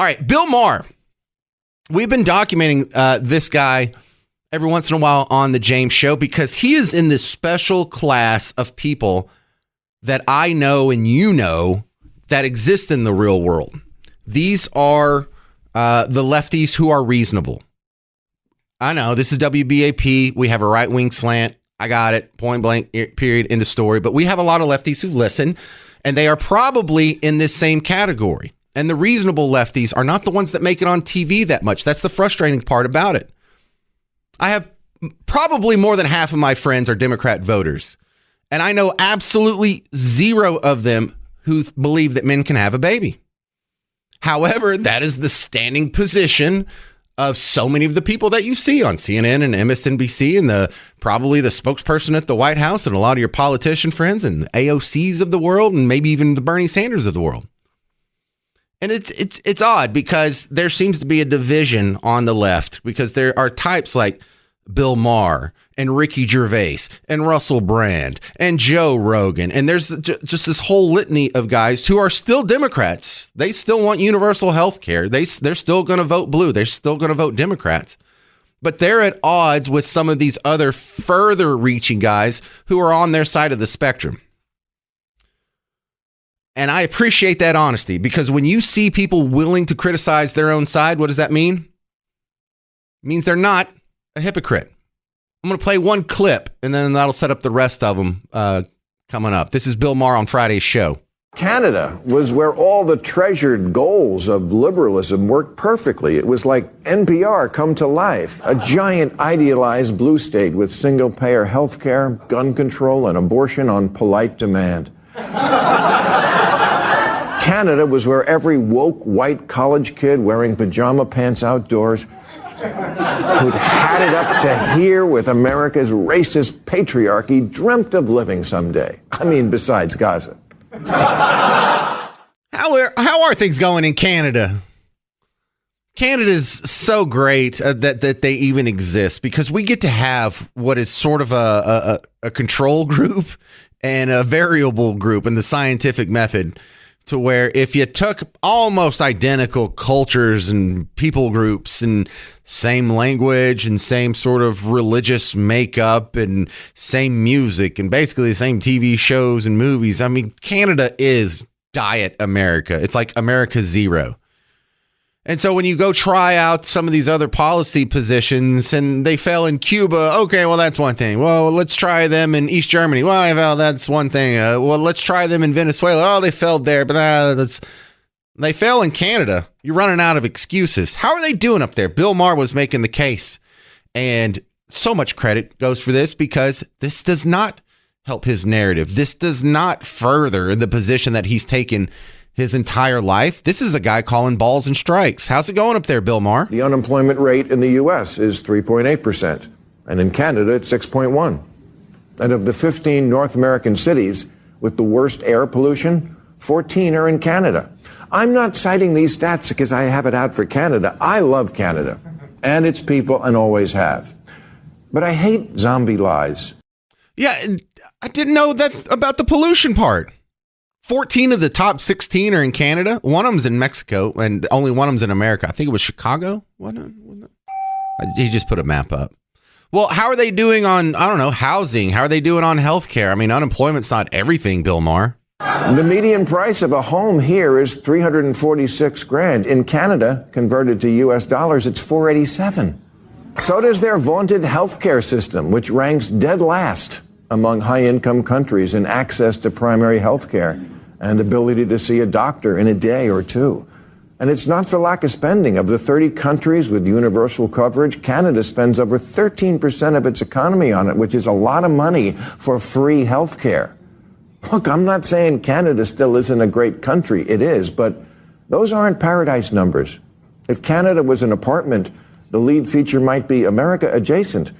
All right, Bill Maher. We've been documenting this guy every once in a while on the James Show because he is in this special class of people that I know and you know that exist in the real world. These are the lefties who are reasonable. I know this is WBAP. We have a right-wing slant. I got it. Point blank, period, end of story. But we have a lot of lefties who listen, and they are probably in this same category. And the reasonable lefties are not the ones that make it on TV that much. That's the frustrating part about it. I have probably more than half of my friends are Democrat voters. And I know absolutely zero of them who believe that men can have a baby. However, that is the standing position of so many of the people that you see on CNN and MSNBC and probably the spokesperson at the White House and a lot of your politician friends and the AOCs of the world and maybe even the Bernie Sanders of the world. And it's odd because there seems to be a division on the left because there are types like Bill Maher and Ricky Gervais and Russell Brand and Joe Rogan. And there's just this whole litany of guys who are still Democrats. They still want universal health care. They're still going to vote blue. They're still going to vote Democrats. But they're at odds with some of these other further reaching guys who are on their side of the spectrum. And I appreciate that honesty because when you see people willing to criticize their own side, what does that mean? It means they're not a hypocrite. I'm going to play one clip, and then that'll set up the rest of them coming up. This is Bill Maher on Friday's show. Canada was where all the treasured goals of liberalism worked perfectly. It was like NPR come to life, a giant idealized blue state with single-payer health care, gun control, and abortion on polite demand. Canada was where every woke white college kid wearing pajama pants outdoors who'd had it up to here with America's racist patriarchy dreamt of living someday. I mean, besides Gaza. How are things going in Canada? Canada's so great that they even exist because we get to have what is sort of a control group and a variable group in the scientific method, to where if you took almost identical cultures and people groups and same language and same sort of religious makeup and same music and basically the same TV shows and movies, I mean, Canada is Diet America. It's like America Zero. And so when you go try out some of these other policy positions and they fail in Cuba, okay, well, that's one thing. Well, let's try them in East Germany. Well, that's one thing. Well, let's try them in Venezuela. Oh, they failed there, but they fail in Canada. You're running out of excuses. How are they doing up there? Bill Maher was making the case. And so much credit goes for this because this does not help his narrative. This does not further the position that he's taken his entire life. This is a guy calling balls and strikes. How's it going up there, Bill Maher? The unemployment rate in the U.S. is 3.8%, and in Canada, it's 6.1%. And of the 15 North American cities with the worst air pollution, 14 are in Canada. I'm not citing these stats because I have it out for Canada. I love Canada and its people and always have. But I hate zombie lies. Yeah, I didn't know that about the pollution part. 14 of the top 16 are in Canada. One of them's in Mexico, and only one of them's in America. I think it was Chicago. What? He just put a map up. Well, how are they doing on, I don't know, housing? How are they doing on healthcare? I mean, unemployment's not everything, Bill Maher. The median price of a home here is $346,000. In Canada, converted to U.S. dollars, it's $487,000. So does their vaunted healthcare system, which ranks dead last among high-income countries in access to primary health care and ability to see a doctor in a day or two. And it's not for lack of spending. Of the 30 countries with universal coverage, Canada spends over 13% of its economy on it, which is a lot of money for free health care. Look, I'm not saying Canada still isn't a great country. It is, but those aren't paradise numbers. If Canada was an apartment, the lead feature might be America adjacent.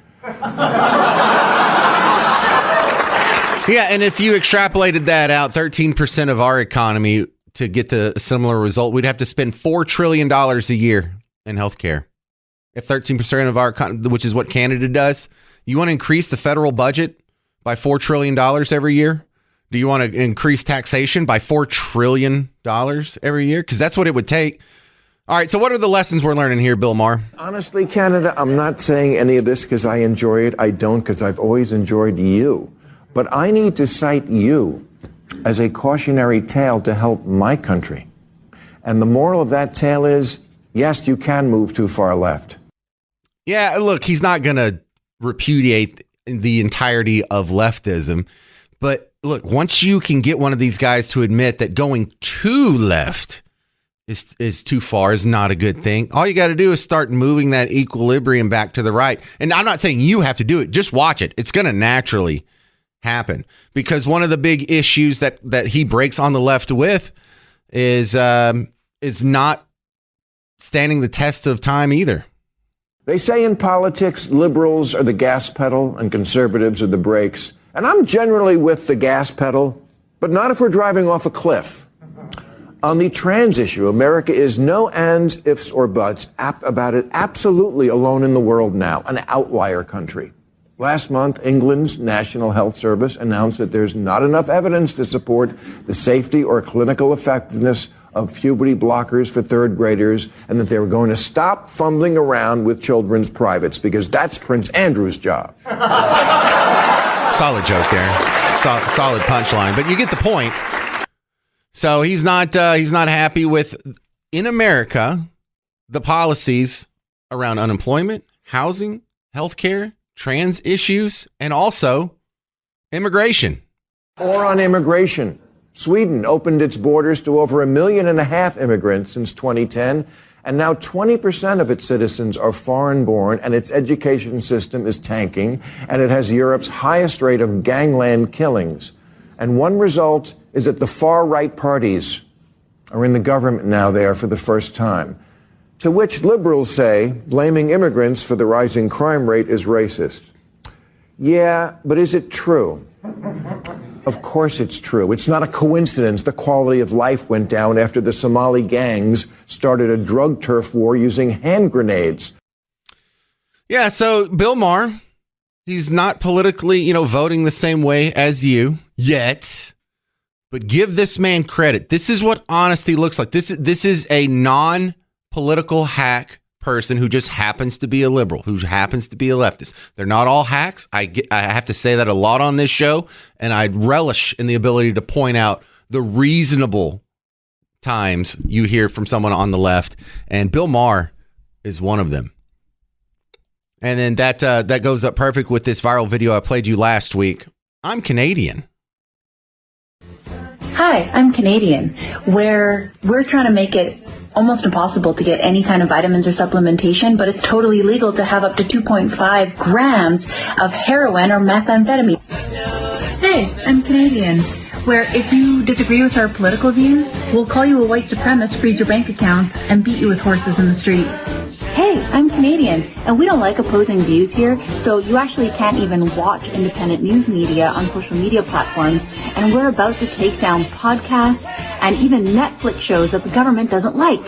Yeah, and if you extrapolated that out, 13% of our economy to get the similar result, we'd have to spend $4 trillion a year in healthcare. If 13% of our economy, which is what Canada does, you want to increase the federal budget by $4 trillion every year? Do you want to increase taxation by $4 trillion every year? Because that's what it would take All right, so what are the lessons we're learning here, Bill Maher? Honestly, Canada, I'm not saying any of this because I enjoy it. I don't because I've always enjoyed you. But I need to cite you as a cautionary tale to help my country. And the moral of that tale is, yes, you can move too far left. Yeah, look, he's not going to repudiate the entirety of leftism. But look, once you can get one of these guys to admit that going too left is too far, is not a good thing, all you got to do is start moving that equilibrium back to the right. And I'm not saying you have to do it. Just watch it. It's going to naturally happen, because one of the big issues that he breaks on the left with is not standing the test of time either. They say in politics, liberals are the gas pedal and conservatives are the brakes. And I'm generally with the gas pedal, but not if we're driving off a cliff. On the trans issue, America is no ands, ifs, or buts about it, absolutely alone in the world now, an outlier country. Last month, England's National Health Service announced that there's not enough evidence to support the safety or clinical effectiveness of puberty blockers for third graders, and that they were going to stop fumbling around with children's privates, because that's Prince Andrew's job. Solid joke there. Solid punchline, but you get the point. So he's not happy with, in America, the policies around unemployment, housing, healthcare, trans issues, and also immigration. Or on immigration. Sweden opened its borders to over 1.5 million immigrants since 2010, and now 20% of its citizens are foreign-born, and its education system is tanking, and it has Europe's highest rate of gangland killings. And one result is that the far-right parties are in the government now there for the first time. To which liberals say blaming immigrants for the rising crime rate is racist. Yeah, but is it true? Of course it's true. It's not a coincidence the quality of life went down after the Somali gangs started a drug turf war using hand grenades. Yeah, so Bill Maher, he's not politically, voting the same way as you yet. But give this man credit. This is what honesty looks like. This is a non-political hack person who just happens to be a liberal, who happens to be a leftist. They're not all hacks. I have to say that a lot on this show, and I relish in the ability to point out the reasonable times you hear from someone on the left, and Bill Maher is one of them. And then that goes up perfect with this viral video I played you last week. I'm Canadian. Hi, I'm Canadian, where we're trying to make it almost impossible to get any kind of vitamins or supplementation, but it's totally legal to have up to 2.5 grams of heroin or methamphetamine. Hey, I'm Canadian, where if you disagree with our political views, we'll call you a white supremacist, freeze your bank accounts, and beat you with horses in the street. Hey, I'm Canadian, and we don't like opposing views here, so you actually can't even watch independent news media on social media platforms, and we're about to take down podcasts and even Netflix shows that the government doesn't like.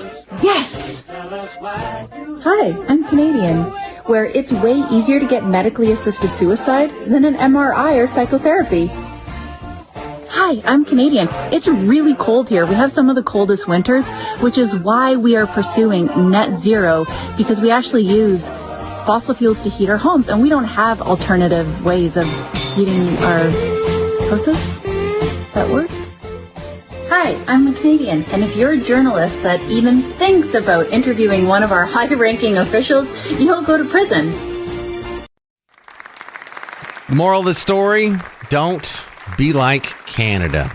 Yes! Hi, I'm Canadian, where it's way easier to get medically assisted suicide than an MRI or psychotherapy. Hi, I'm Canadian. It's really cold here. We have some of the coldest winters, which is why we are pursuing net zero, because we actually use fossil fuels to heat our homes, and we don't have alternative ways of heating our houses. That word? Hi, I'm a Canadian, and if you're a journalist that even thinks about interviewing one of our high-ranking officials, you'll go to prison. Moral of the story, don't be like Canada.